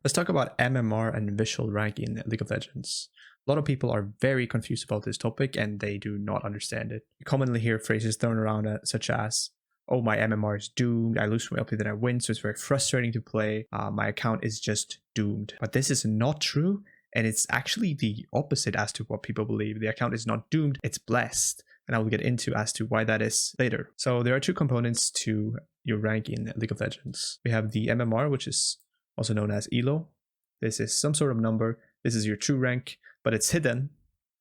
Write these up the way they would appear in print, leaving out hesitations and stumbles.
Let's talk about MMR and visual rank in League of Legends. A lot of people are very confused about this topic and they do not understand it. You commonly hear phrases thrown around such as, oh, my MMR is doomed, I lose more LP than I win, so it's very frustrating to play, my account is just doomed. But this is not true, and it's actually the opposite as to what people believe. The account is not doomed, it's blessed. And I will get into as to why that is later. So there are two components to your rank in League of Legends. We have the MMR, which is also known as ELO. This is some sort of number. This is your true rank, but it's hidden.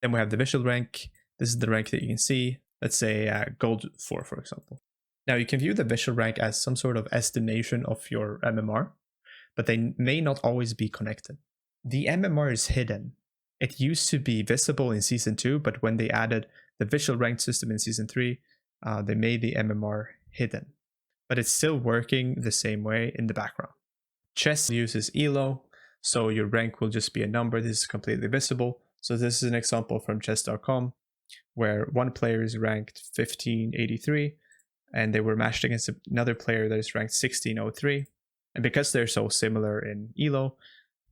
Then we have the visual rank. This is the rank that you can see. Let's say gold 4, for example. Now you can view the visual rank as some sort of estimation of your MMR, but they may not always be connected. The MMR is hidden. It used to be visible in Season 2, but when they added the visual rank system in Season 3, they made the MMR hidden. But it's still working the same way in the background. Chess uses ELO, so your rank will just be a number. This is completely visible. So this is an example from chess.com where one player is ranked 1583 and they were matched against another player that is ranked 1603. And because they're so similar in ELO,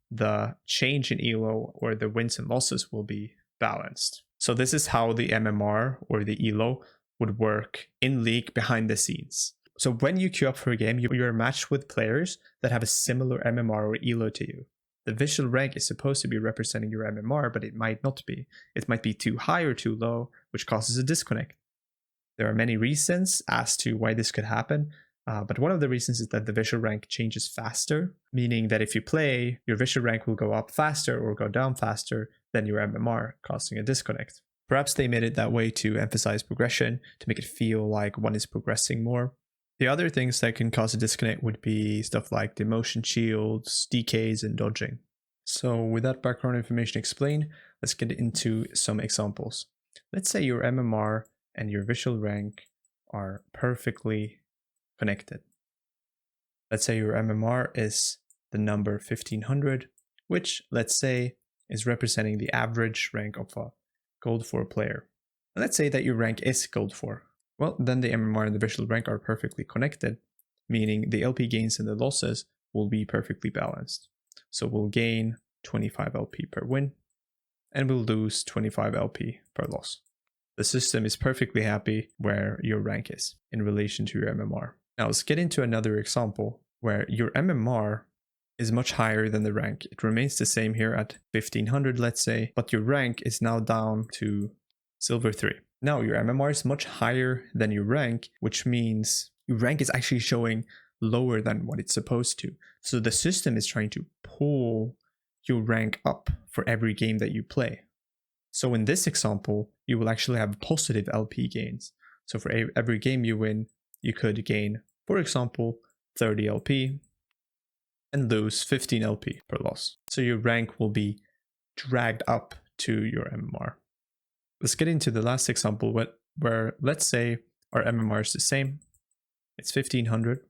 the change in ELO or the wins and losses will be balanced. So this is how the MMR or the ELO would work in League behind the scenes. So when you queue up for a game, you're matched with players that have a similar MMR or ELO to you. The visual rank is supposed to be representing your MMR, but it might not be. It might be too high or too low, which causes a disconnect. There are many reasons as to why this could happen, but one of the reasons is that the visual rank changes faster, meaning that if you play, your visual rank will go up faster or go down faster than your MMR, causing a disconnect. Perhaps they made it that way to emphasize progression, to make it feel like one is progressing more. The other things that can cause a disconnect would be stuff like demotion shields, DKs, and dodging. So with that background information explained, let's get into some examples. Let's say your MMR and your visual rank are perfectly connected. Let's say your MMR is the number 1500, which let's say is representing the average rank of a gold 4 player. And let's say that your rank is gold 4. Well, then the MMR and the visual rank are perfectly connected, meaning the LP gains and the losses will be perfectly balanced. So we'll gain 25 LP per win, and we'll lose 25 LP per loss. The system is perfectly happy where your rank is in relation to your MMR. Now let's get into another example where your MMR is much higher than the rank. It remains the same here at 1500, let's say, but your rank is now down to silver 3. Now your MMR is much higher than your rank, which means your rank is actually showing lower than what it's supposed to. So the system is trying to pull your rank up for every game that you play. So in this example, you will actually have positive LP gains. So for every game you win, you could gain, for example, 30 LP and lose 15 LP per loss. So your rank will be dragged up to your MMR. Let's get into the last example where let's say our MMR is the same. It's 1500,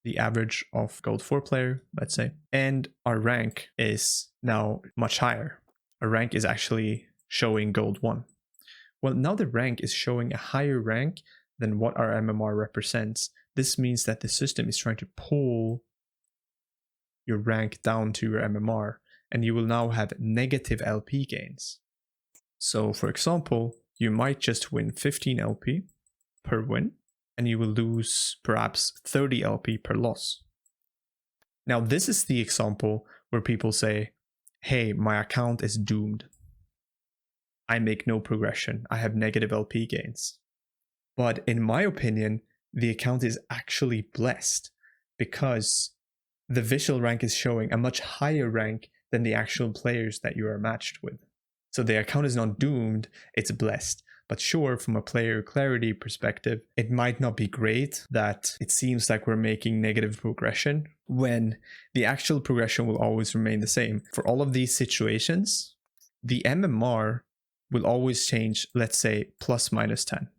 the average of gold 4 player, let's say, and our rank is now much higher. Our rank is actually showing gold 1. Well, now the rank is showing a higher rank than what our MMR represents. This means that the system is trying to pull your rank down to your MMR, and you will now have negative LP gains. So for example, you might just win 15 LP per win, and you will lose perhaps 30 LP per loss. Now this is the example where people say, hey, my account is doomed. I make no progression. I have negative LP gains. But in my opinion, the account is actually blessed because the visual rank is showing a much higher rank than the actual players that you are matched with. So the account is not doomed, it's blessed. But sure, from a player clarity perspective, it might not be great that it seems like we're making negative progression when the actual progression will always remain the same. For all of these situations, the MMR will always change, let's say, plus minus 10.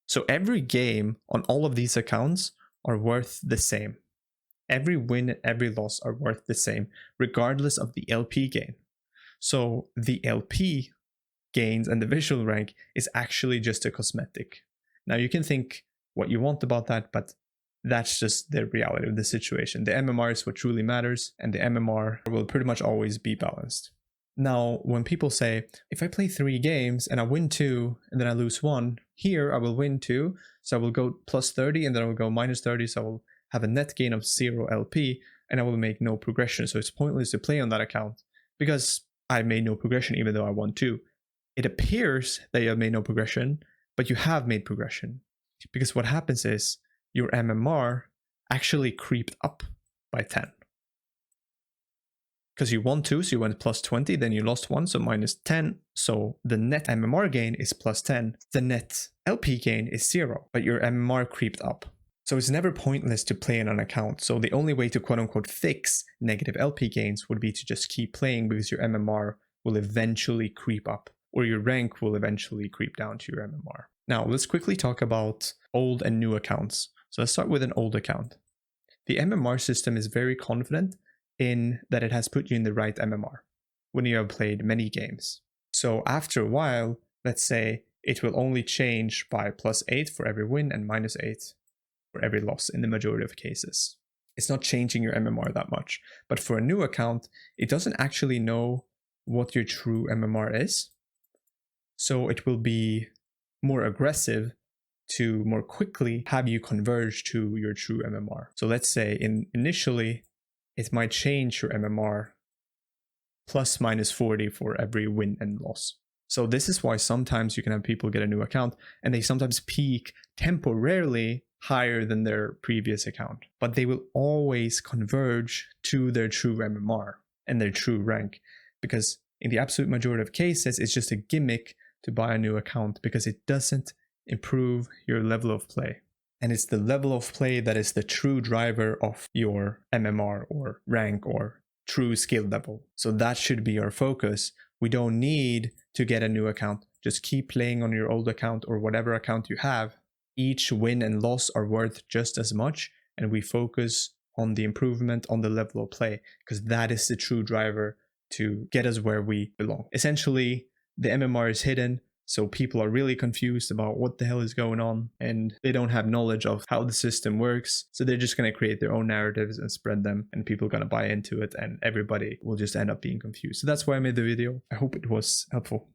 So every game on all of these accounts are worth the same. Every win and every loss are worth the same, regardless of the LP gain. So the LP gains and the visual rank is actually just a cosmetic. Now you can think what you want about that, but That's just the reality of the situation. The MMR is what truly matters, and the MMR will pretty much always be balanced. Now, when people say, if I play 3 games and I win 2 and then I lose 1, here I will win 2, so I will go plus 30 and then I will go minus 30, so I will have a net gain of 0 LP and I will make no progression. So it's pointless to play on that account because I made no progression even though I won 2. It appears that you have made no progression, but you have made progression, because what happens is your MMR actually creeped up by 10. Because you won 2, so you went plus 20, then you lost 1, so minus 10. So the net MMR gain is plus 10. The net LP gain is 0, but your MMR creeped up. So it's never pointless to play in an account. So the only way to quote unquote fix negative LP gains would be to just keep playing, because your MMR will eventually creep up, or your rank will eventually creep down to your MMR. Now let's quickly talk about old and new accounts. So let's start with an old account. The MMR system is very confident in that it has put you in the right MMR when you have played many games. So after a while, let's say it will only change by plus 8 for every win and minus 8 for every loss in the majority of cases. It's not changing your MMR that much. But for a new account, it doesn't actually know what your true MMR is. So it will be more aggressive to more quickly have you converge to your true MMR. So let's say initially, it might change your MMR plus minus 40 for every win and loss. So this is why sometimes you can have people get a new account and they sometimes peak temporarily higher than their previous account, but they will always converge to their true MMR and their true rank, because in the absolute majority of cases, it's just a gimmick to buy a new account because it doesn't improve your level of play. And it's the level of play that is the true driver of your MMR or rank or true skill level. So that should be our focus. We don't need to get a new account. Just keep playing on your old account or whatever account you have. Each win and loss are worth just as much, and we focus on the improvement on the level of play, because that is the true driver to get us where we belong. Essentially, the MMR is hidden, so people are really confused about what the hell is going on, and they don't have knowledge of how the system works. So they're just going to create their own narratives and spread them, and people are going to buy into it, and everybody will just end up being confused. So that's why I made the video. I hope it was helpful.